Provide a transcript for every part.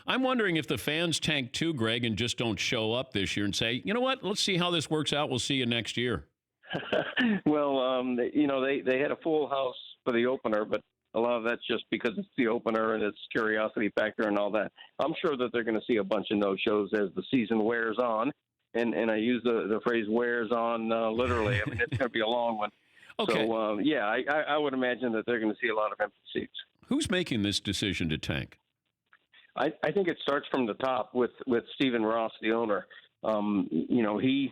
I'm wondering if the fans tank too, Greg, and just don't show up this year and say, you know what, let's see how this works out. We'll see you next year. Well, they had a full house for the opener, but a lot of that's just because it's the opener and it's curiosity factor and all that. I'm sure that they're going to see a bunch of no-shows as the season wears on. And I use the phrase wears on literally. I mean, it's going to be a long one. Okay. So, I would imagine that they're going to see a lot of empty seats. Who's making this decision to tank? I think it starts from the top with Stephen Ross, the owner. He's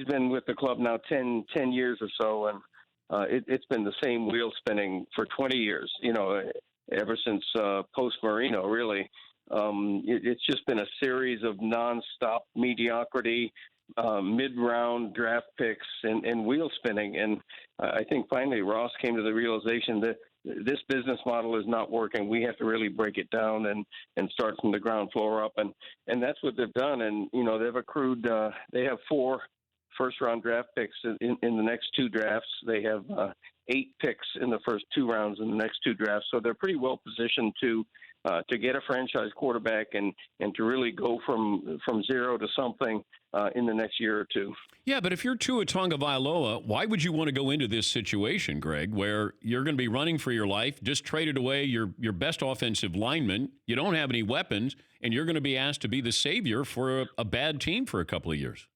been with the club now 10 years or so, and it's been the same wheel spinning for 20 years, ever since post-Marino, really. It's just been a series of nonstop mediocrity, mid-round draft picks, and wheel spinning. And I think finally Ross came to the realization that this business model is not working. We have to really break it down and start from the ground floor up. And that's what they've done. And, they've accrued they have 4 first-round draft picks in the next 2 drafts. They have 8 picks in the first 2 rounds in the next 2 drafts. So they're pretty well positioned to get a franchise quarterback and to really go from zero to something in the next year or 2. Yeah, but if you're Tua Tagovailoa, why would you want to go into this situation, Greg, where you're going to be running for your life, just traded away your best offensive lineman, you don't have any weapons, and you're going to be asked to be the savior for a bad team for a couple of years?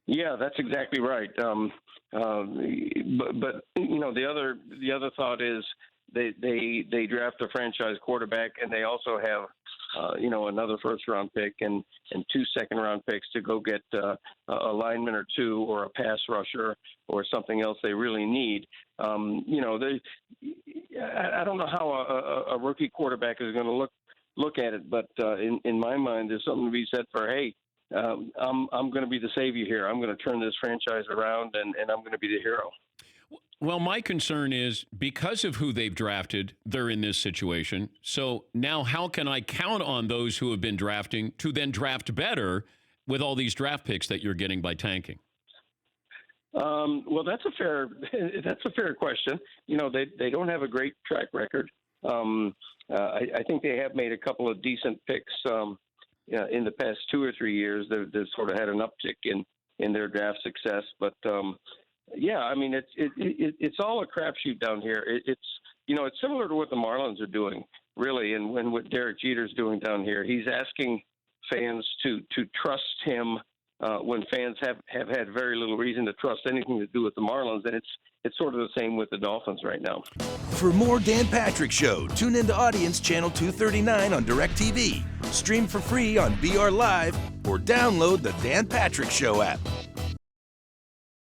Yeah, that's exactly right. But the other thought is they draft a franchise quarterback, and they also have another first-round pick and 2 second-round picks to go get a lineman or 2 or a pass rusher or something else they really need. I don't know how a rookie quarterback is going to look at it, but in my mind, there's something to be said for, hey, I'm going to be the savior here. I'm going to turn this franchise around, and I'm going to be the hero. Well, my concern is because of who they've drafted, they're in this situation. So now how can I count on those who have been drafting to then draft better with all these draft picks that you're getting by tanking? Well, that's a fair question. They don't have a great track record. I think they have made a couple of decent picks in the past 2 or 3 years. They've sort of had an uptick in their draft success, but I mean, it's all a crapshoot down here. It's similar to what the Marlins are doing, really, and what Derek Jeter's doing down here. He's asking fans to trust him when fans have had very little reason to trust anything to do with the Marlins, and it's sort of the same with the Dolphins right now. For more Dan Patrick Show, tune into Audience Channel 239 on DirecTV. Stream for free on BR Live or download the Dan Patrick Show app.